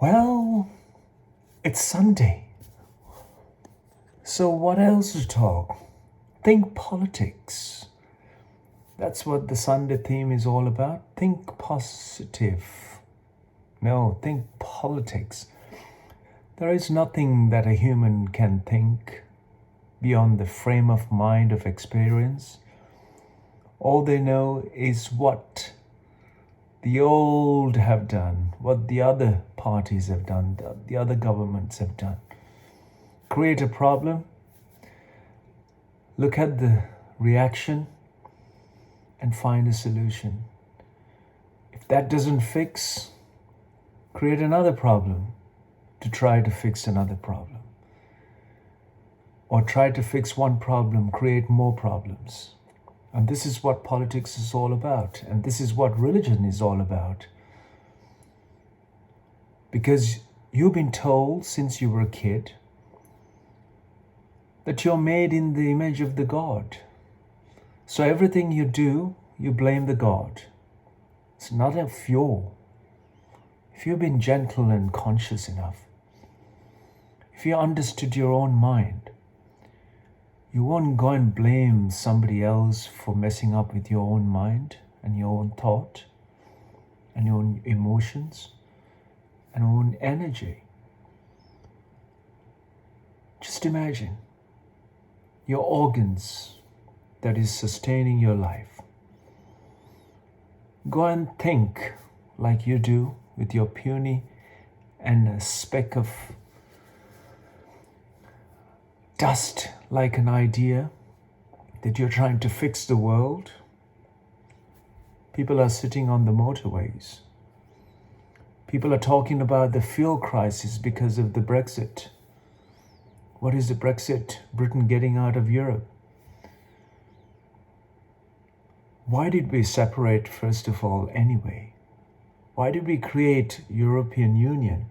Well, it's Sunday. So what else to talk? Think politics. That's what the Sunday theme is all about. Think positive. No, think politics. There is nothing that a human can think beyond the frame of mind of experience. All they know is what the old have done, what the other parties have done, the other governments have done. Create a problem, look at the reaction, and find a solution. If that doesn't fix, create another problem to try to fix another problem. Or try to fix one problem, create more problems. And this is what politics is all about. And this is what religion is all about. Because you've been told since you were a kid that you're made in the image of the God. So everything you do, you blame the God. It's not of you. If you've been gentle and conscious enough, if you understood your own mind, you won't go and blame somebody else for messing up with your own mind and your own thought and your own emotions and your own energy. Just imagine your organs that is sustaining your life. Go and think like you do with your puny and a speck of dust like an idea that you're trying to fix the world. People are sitting on the motorways. People are talking about the fuel crisis because of the Brexit. What is the Brexit? Britain getting out of Europe. Why did we separate, first of all, anyway? Why did we create European Union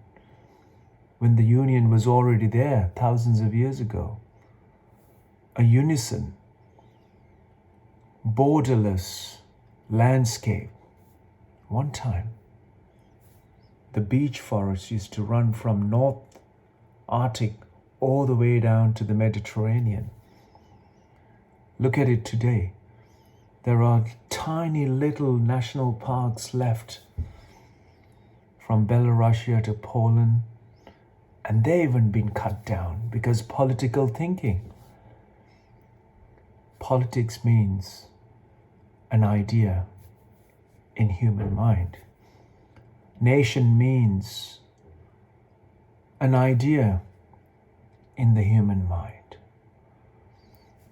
when the Union was already there thousands of years ago? A unison, borderless landscape. One time, the beech forest used to run from North Arctic all the way down to the Mediterranean. Look at it today. There are tiny little national parks left from Belarusia to Poland, and they've even been cut down because political thinking. Politics means an idea in human mind. Nation means an idea in the human mind.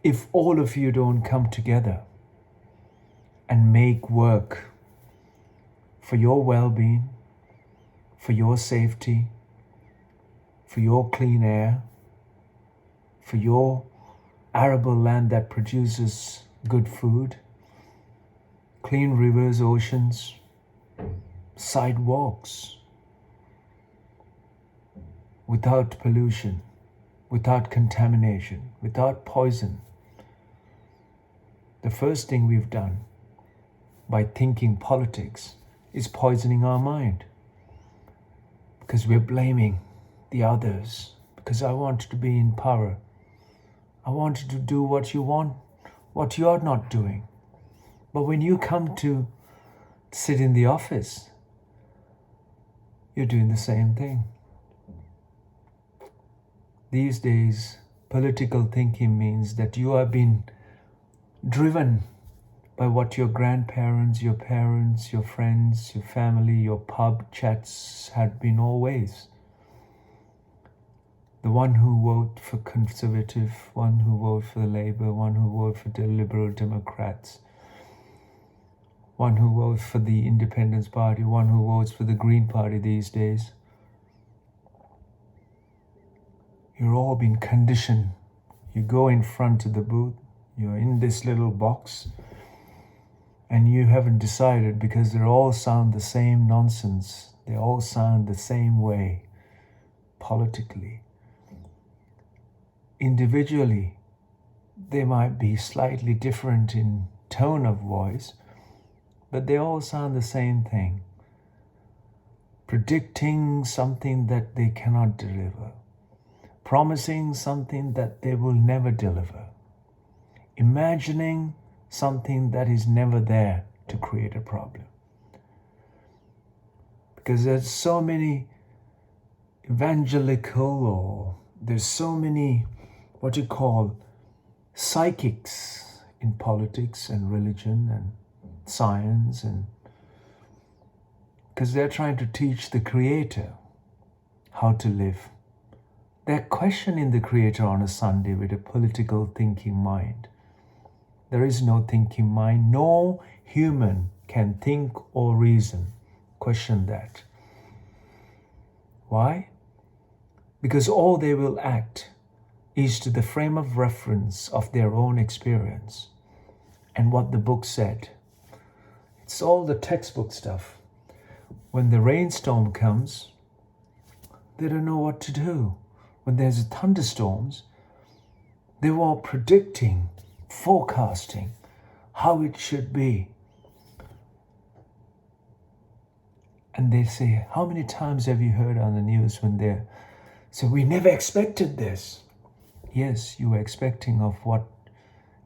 If all of you don't come together and make work for your well-being, for your safety, for your clean air, for your arable land that produces good food, clean rivers, oceans, sidewalks, without pollution, without contamination, without poison. The first thing we've done by thinking politics is poisoning our mind, because we're blaming the others, because I want to be in power. I want you to do what you want, what you're not doing. But when you come to sit in the office, you're doing the same thing. These days, political thinking means that you have been driven by what your grandparents, your parents, your friends, your family, your pub chats had been always. The one who voted for Conservative, one who voted for the Labour, one who voted for the Liberal Democrats, one who votes for the Independence Party, one who votes for the Green Party these days. You're all been conditioned. You go in front of the booth, you're in this little box, and you haven't decided because they all sound the same nonsense. They all sound the same way, politically. Individually, they might be slightly different in tone of voice, but they all sound the same thing. predicting something that they cannot deliver, promising something that they will never deliver, imagining something that is never there to create a problem. Because there's so many evangelical, or there's so many what you call psychics in politics and religion and science, and because they're trying to teach the Creator how to live. They're questioning the Creator on a Sunday with a political thinking mind. There is no thinking mind. No human can think or reason. Question that. Why? Because all they will act is to the frame of reference of their own experience and what the book said. It's all the textbook stuff. When the rainstorm comes, they don't know what to do. When there's thunderstorms, they were predicting, forecasting how it should be. And they say, how many times have you heard on the news when they say, we never expected this? Yes, you were expecting of what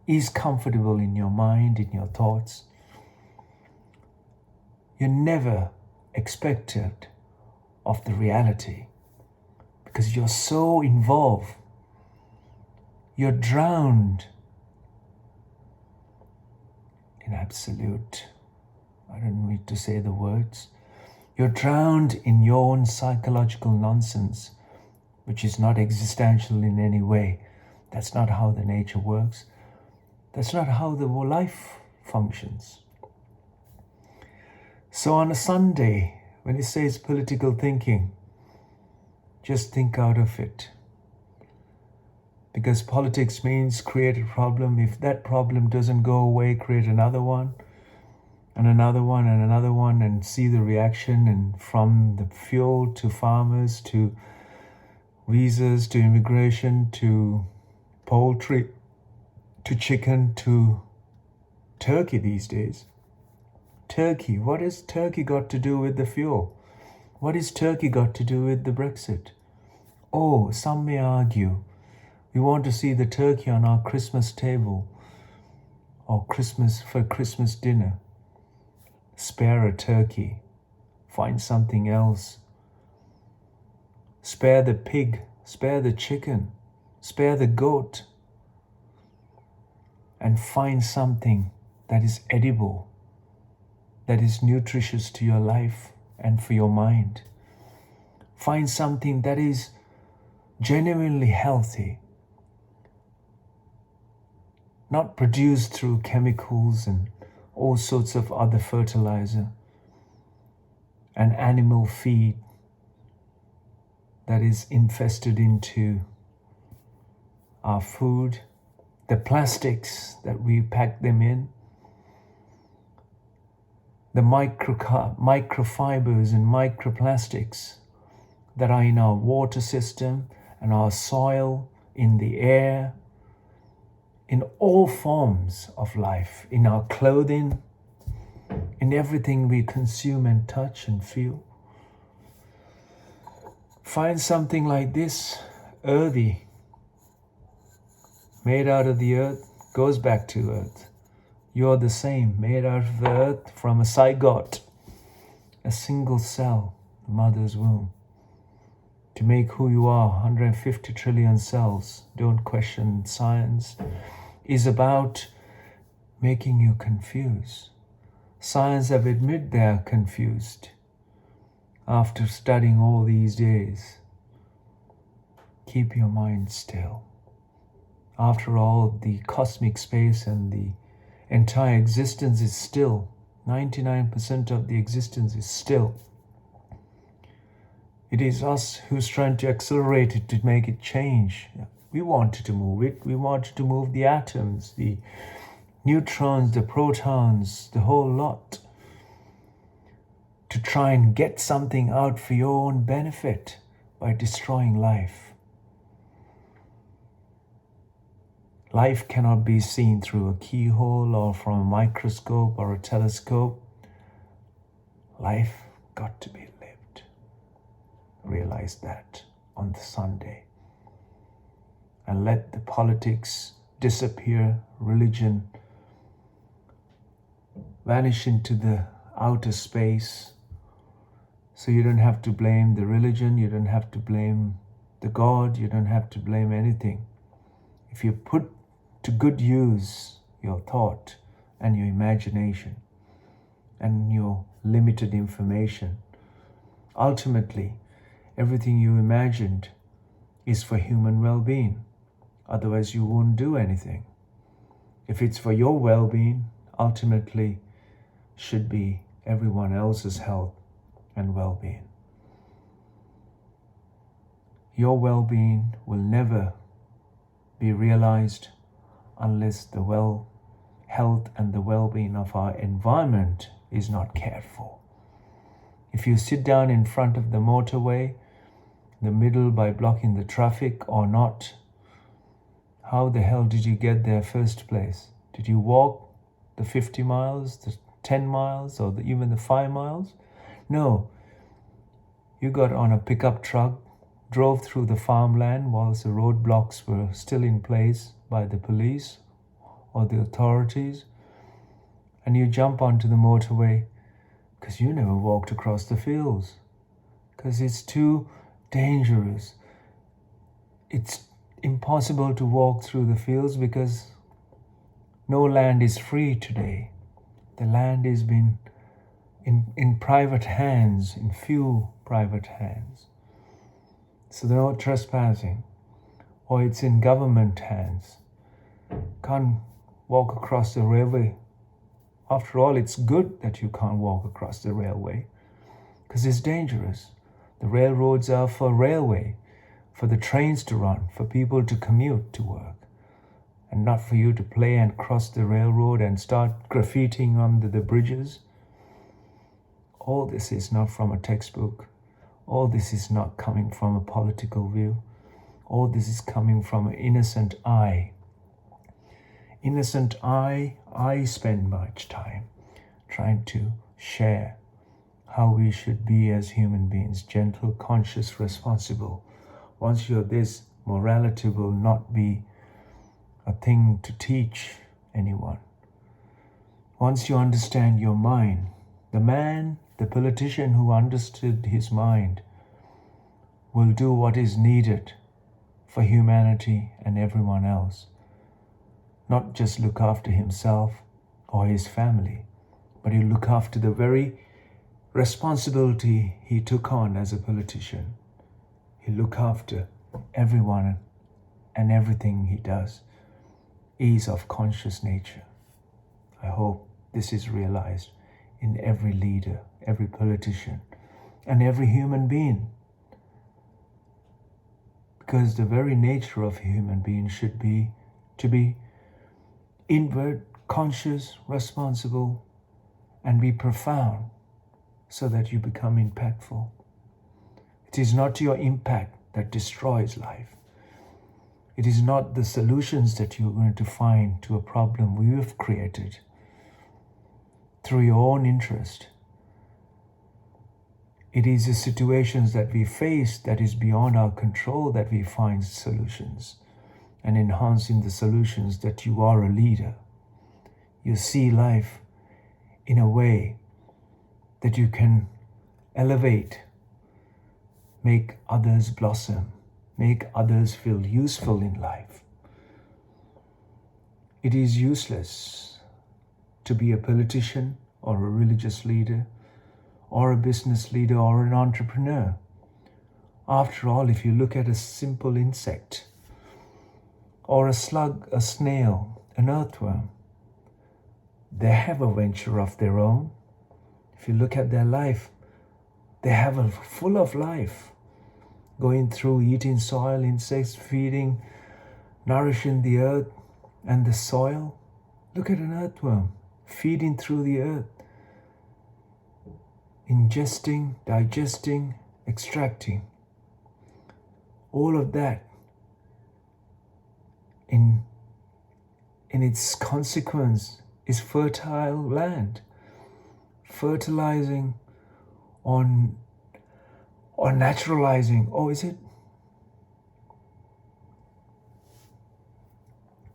is comfortable in your mind, in your thoughts. You never expected of the reality because you're so involved. You're drowned in absolute, I don't need to say the words. You're drowned in your own psychological nonsense, which is not existential in any way. That's not how the nature works. That's not how the life functions. So on a Sunday, when it says political thinking, just think out of it. Because politics means create a problem. If that problem doesn't go away, create another one, and another one, and another one, and see the reaction. And from the fuel to farmers, to visas, to immigration, to poultry, to chicken, to turkey these days. Turkey, what has Turkey got to do with the fuel? What has Turkey got to do with the Brexit? Oh, some may argue, we want to see the turkey on our Christmas table or Christmas dinner. Spare a turkey. Find something else. Spare the pig. Spare the chicken. Spare the goat. And find something that is edible, that is nutritious to your life and for your mind. Find something that is genuinely healthy, not produced through chemicals and all sorts of other fertilizer and animal feed that is infested into our food, the plastics that we pack them in, the microfibers and microplastics that are in our water system and our soil, in the air, in all forms of life, in our clothing, in everything we consume and touch and feel. Find something like this, earthy, made out of the earth, goes back to earth. You're the same, made out of the earth from a zygote, a single cell, the mother's womb. To make who you are, 150 trillion cells. Don't question science. Is about making you confused. Science have admitted they are confused after studying all these days. Keep your mind still. After all, the cosmic space and the entire existence is still. 99% of the existence is still. It is us who's trying to accelerate it to make it change. We wanted to move it. We wanted to move the atoms, the neutrons, the protons, the whole lot, to try and get something out for your own benefit by destroying life. Life cannot be seen through a keyhole or from a microscope or a telescope. Life got to be lived. realize that on the Sunday. And let the politics disappear, religion vanish into the outer space. So you don't have to blame the religion, you don't have to blame the God, you don't have to blame anything. If you put to good use your thought and your imagination and your limited information, ultimately everything you imagined is for human well-being. Otherwise you won't do anything. If it's for your well-being, ultimately should be everyone else's health and well-being. Your well-being will never be realized unless the health and the well-being of our environment is not cared for. If you sit down in front of the motorway, the middle by blocking the traffic or not, how the hell did you get there first place? Did you walk the 50 miles, the 10 miles, or even the 5 miles? No. You got on a pickup truck, drove through the farmland whilst the roadblocks were still in place by the police or the authorities, and you jump onto the motorway because you never walked across the fields, because it's too dangerous. It's impossible to walk through the fields because no land is free today. The land has been in private hands, in few private hands. So there's no trespassing, or it's in government hands. Can't walk across the railway. After all, it's good that you can't walk across the railway because it's dangerous. The railroads are for railway, for the trains to run, for people to commute to work, and not for you to play and cross the railroad and start graffitiing under the bridges. All this is not from a textbook. All this is not coming from a political view. All this is coming from an innocent eye. Innocent eye, I spend much time trying to share how we should be as human beings, gentle, conscious, responsible. Once you're this, morality will not be a thing to teach anyone. Once you understand your mind, the politician who understood his mind will do what is needed for humanity and everyone else. Not just look after himself or his family, but he'll look after the very responsibility he took on as a politician. He'll look after everyone and everything he does is of conscious nature. I hope this is realized in every leader, every politician, and every human being. Because the very nature of a human being should be to be inward, conscious, responsible, and be profound so that you become impactful. It is not your impact that destroys life. It is not the solutions that you're going to find to a problem we have created through your own interest. It is the situations that we face that is beyond our control that we find solutions, and enhancing the solutions that you are a leader. You see life in a way that you can elevate, make others blossom, make others feel useful in life. It is useless to be a politician or a religious leader or a business leader or an entrepreneur. After all, if you look at a simple insect or a slug, a snail, an earthworm, they have a venture of their own. If you look at their life, they have a full of life, going through eating soil, insects, feeding, nourishing the earth and the soil. Look at an earthworm feeding through the earth, ingesting, digesting, extracting. All of that in its consequence is fertile land, fertilizing on or naturalizing. Oh, is it?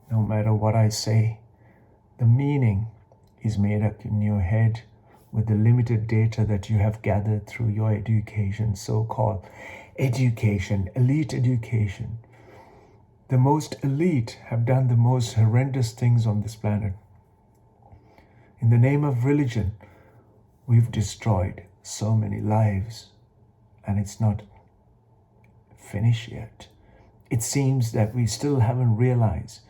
No matter what I say, the meaning is made up in your head with the limited data that you have gathered through your education, so-called education, elite education. The most elite have done the most horrendous things on this planet. In the name of religion, we've destroyed so many lives, and it's not finished yet. It seems that we still haven't realized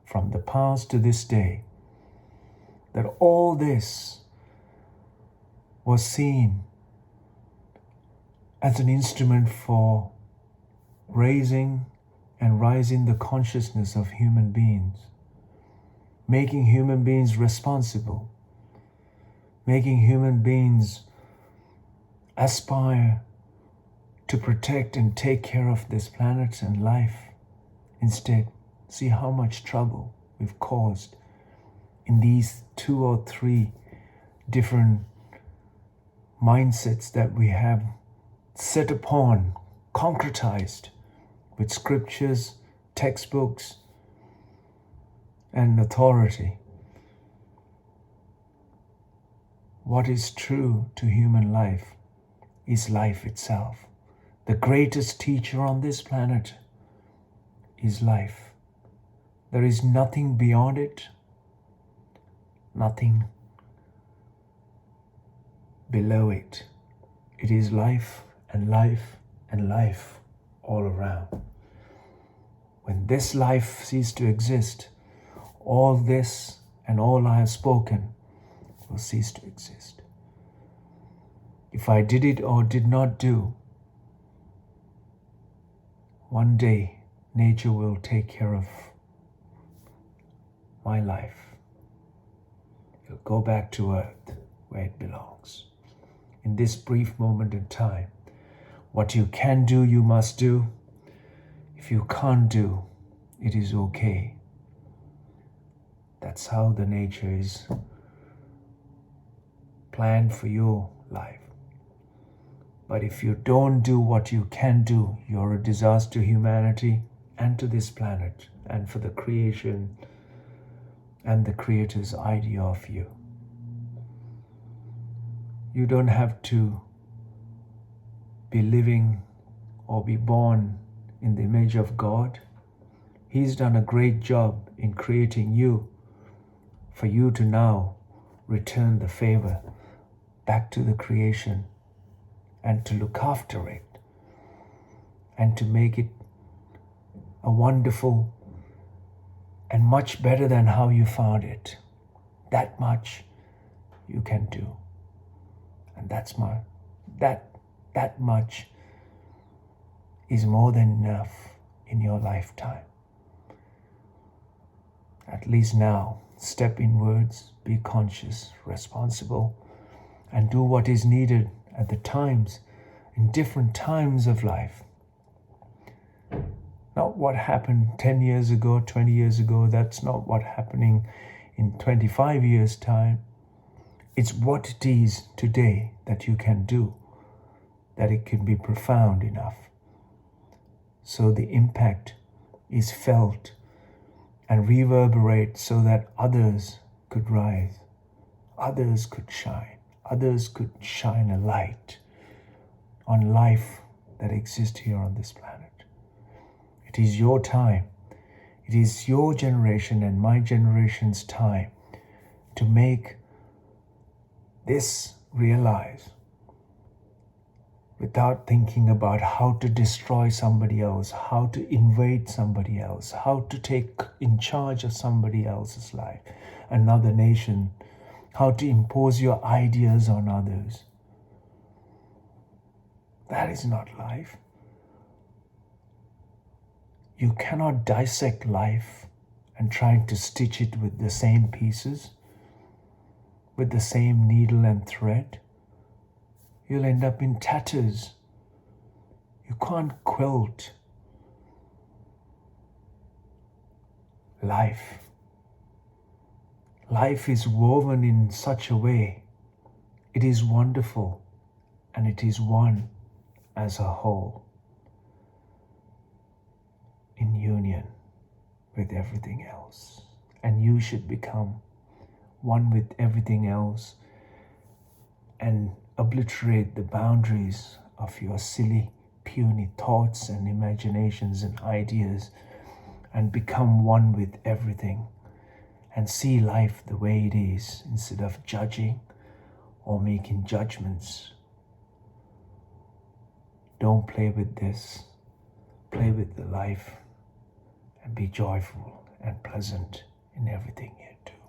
from the past to this day that all this was seen as an instrument for raising and rising the consciousness of human beings, making human beings responsible, making human beings aspire to protect and take care of this planet and life. Instead, see how much trouble we've caused in these 2 or 3 different mindsets that we have set upon, concretized with scriptures, textbooks, and authority. What is true to human life is life itself. The greatest teacher on this planet is life. There is nothing beyond it, nothing below it. It is life and life and life all around. When this life ceases to exist, all this and all I have spoken will cease to exist. If I did it or did not do, one day nature will take care of my life. It'll go back to earth where it belongs. In this brief moment in time, what you can do, you must do. If you can't do, it is okay. That's how the nature is planned for your life. But if you don't do what you can do, you're a disaster to humanity and to this planet and for the creation and the Creator's idea of you. You don't have to be living or be born in the image of God. He's done a great job in creating you for you to now return the favor back to the creation and to look after it and to make it a wonderful and much better than how you found it. That much you can do. And that much is more than enough in your lifetime. At least now, step inwards, be conscious, responsible, and do what is needed at the times, in different times of life. Not what happened 10 years ago, 20 years ago. That's not what's happening in 25 years' time. It's what it is today that you can do, that it can be profound enough. So the impact is felt and reverberate so that others could rise, others could shine a light on life that exists here on this planet. It is your time. It is your generation and my generation's time to make this realize without thinking about how to destroy somebody else, how to invade somebody else, how to take in charge of somebody else's life, another nation, how to impose your ideas on others. That is not life. You cannot dissect life and try to stitch it with the same pieces, with the same needle and thread. You'll end up in tatters. You can't quilt life. Life is woven in such a way. It is wonderful and it is one as a whole in union with everything else. And you should become one with everything else and obliterate the boundaries of your silly, puny thoughts and imaginations and ideas and become one with everything and see life the way it is instead of judging or making judgments. Don't play with this. Play with the life and be joyful and pleasant in everything you do.